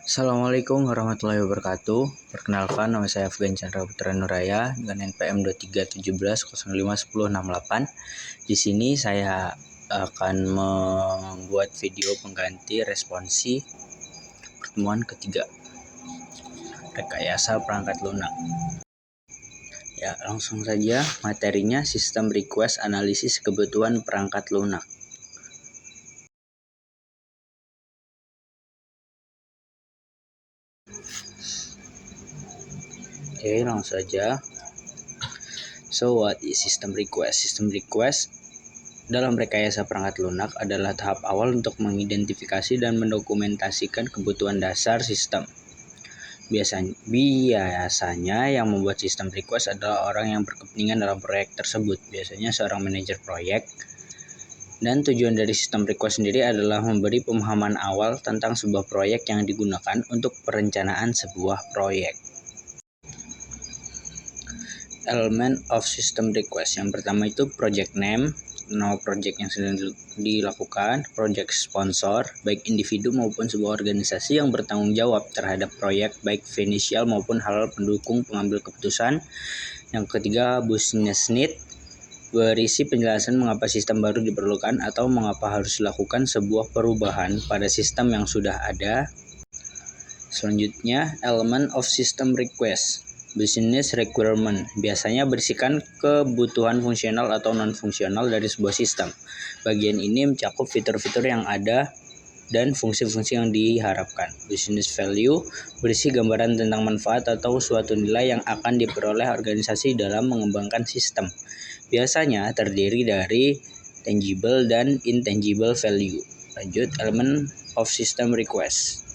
Assalamualaikum warahmatullahi wabarakatuh. Perkenalkan, nama saya Afgan Chandra Putra Nuraya dengan NPM 2317051068. Di sini saya akan membuat video pengganti responsi pertemuan ketiga rekayasa perangkat lunak. Ya, langsung saja materinya, sistem request analisis kebutuhan perangkat lunak. Oke, langsung saja. So, what is system request? System request dalam rekayasa perangkat lunak adalah tahap awal untuk mengidentifikasi dan mendokumentasikan kebutuhan dasar sistem. Biasanya yang membuat sistem request adalah orang yang berkepentingan dalam proyek tersebut, biasanya seorang manajer proyek. Dan tujuan dari sistem request sendiri adalah memberi pemahaman awal tentang sebuah proyek yang digunakan untuk perencanaan sebuah proyek. Element of system request. Yang pertama itu project name, nama project yang sedang dilakukan, project sponsor, baik individu maupun sebuah organisasi yang bertanggung jawab terhadap proyek, baik financial maupun hal pendukung pengambil keputusan. Yang ketiga, business need, berisi penjelasan mengapa sistem baru diperlukan atau mengapa harus dilakukan sebuah perubahan pada sistem yang sudah ada. Selanjutnya, element of system request. Business requirement biasanya berisikan kebutuhan fungsional atau non-fungsional dari sebuah sistem. Bagian ini mencakup fitur-fitur yang ada dan fungsi-fungsi yang diharapkan. Business value berisi gambaran tentang manfaat atau suatu nilai yang akan diperoleh organisasi dalam mengembangkan sistem. Biasanya terdiri dari tangible dan intangible value. Lanjut, element of system request.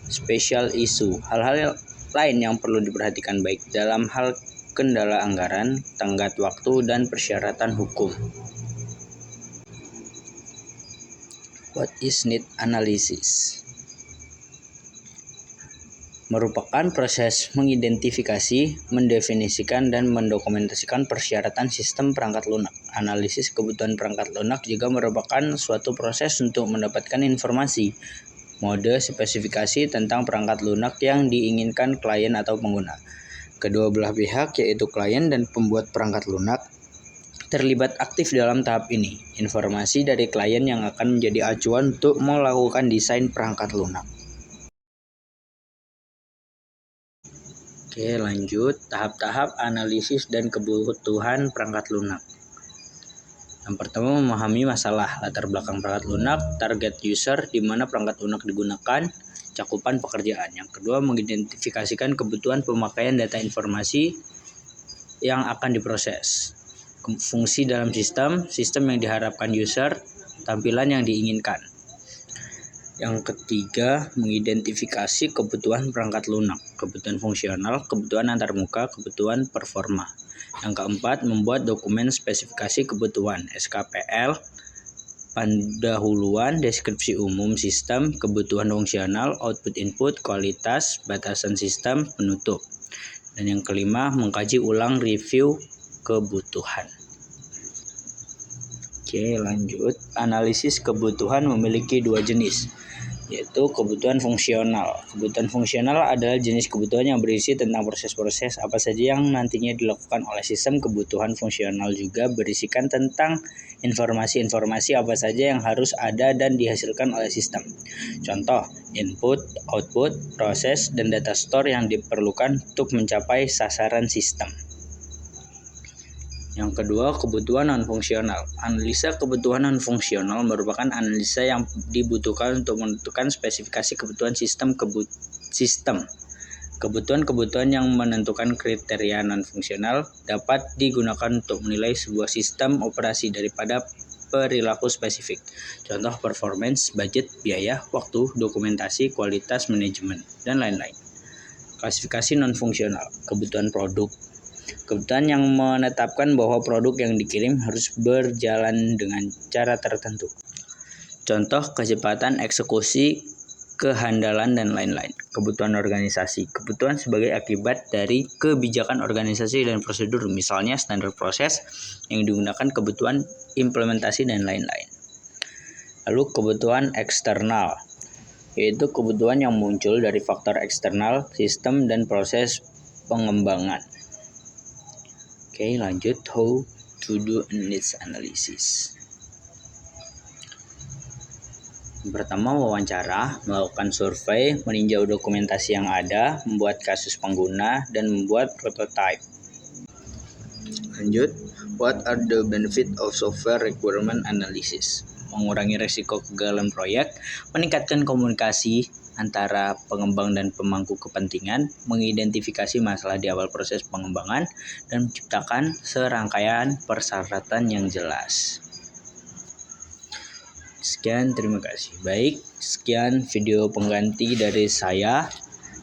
Special issue, hal-hal lain yang perlu diperhatikan baik dalam hal kendala anggaran, tenggat waktu, dan persyaratan hukum. What is need analysis? Merupakan proses mengidentifikasi, mendefinisikan, dan mendokumentasikan persyaratan sistem perangkat lunak. Analisis kebutuhan perangkat lunak juga merupakan suatu proses untuk mendapatkan informasi, mode, spesifikasi tentang perangkat lunak yang diinginkan klien atau pengguna. Kedua belah pihak, yaitu klien dan pembuat perangkat lunak, terlibat aktif dalam tahap ini. Informasi dari klien yang akan menjadi acuan untuk melakukan desain perangkat lunak. Oke, lanjut. Tahap-tahap analisis dan kebutuhan perangkat lunak. Yang pertama, memahami masalah, latar belakang perangkat lunak, target user, di mana perangkat lunak digunakan, cakupan pekerjaan. Yang kedua, mengidentifikasikan kebutuhan pemakaian data informasi yang akan diproses, fungsi dalam sistem yang diharapkan user, tampilan yang diinginkan. Yang ketiga, mengidentifikasi kebutuhan perangkat lunak, kebutuhan fungsional, kebutuhan antarmuka, kebutuhan performa. Yang keempat, membuat dokumen spesifikasi kebutuhan SKPL, pendahuluan, deskripsi umum sistem, kebutuhan fungsional, output input, kualitas, batasan sistem, penutup. Dan yang kelima, mengkaji ulang review kebutuhan. Oke, lanjut. Analisis kebutuhan memiliki dua jenis, yaitu kebutuhan fungsional. Kebutuhan fungsional adalah jenis kebutuhan yang berisi tentang proses-proses apa saja yang nantinya dilakukan oleh sistem. Kebutuhan fungsional juga berisikan tentang informasi-informasi apa saja yang harus ada dan dihasilkan oleh sistem. Contoh, input, output, proses, dan data store yang diperlukan untuk mencapai sasaran sistem. Yang kedua, kebutuhan non-fungsional. Analisa kebutuhan non-fungsional merupakan analisa yang dibutuhkan untuk menentukan spesifikasi kebutuhan sistem. Kebutuhan-kebutuhan yang menentukan kriteria non-fungsional dapat digunakan untuk menilai sebuah sistem operasi daripada perilaku spesifik. Contoh, performance, budget, biaya, waktu, dokumentasi, kualitas, manajemen, dan lain-lain. Klasifikasi non-fungsional, kebutuhan produk. Kebutuhan yang menetapkan bahwa produk yang dikirim harus berjalan dengan cara tertentu. Contoh, kecepatan eksekusi, kehandalan, dan lain-lain. Kebutuhan organisasi. Kebutuhan sebagai akibat dari kebijakan organisasi dan prosedur, misalnya standar proses yang digunakan, kebutuhan implementasi, dan lain-lain. Lalu kebutuhan eksternal. yaitu kebutuhan yang muncul dari faktor eksternal, sistem, dan proses pengembangan. Oke, lanjut. How to do needs analysis. Yang pertama, wawancara, melakukan survei, meninjau dokumentasi yang ada, membuat kasus pengguna, dan membuat prototype. Lanjut, what are the benefit of software requirement analysis? Mengurangi risiko kegagalan proyek, meningkatkan komunikasi antara pengembang dan pemangku kepentingan, mengidentifikasi masalah di awal proses pengembangan, dan menciptakan serangkaian persyaratan yang jelas. Sekian, terima kasih. Baik, sekian video pengganti dari saya.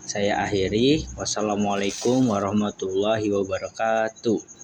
Saya akhiri. Wassalamualaikum warahmatullahi wabarakatuh.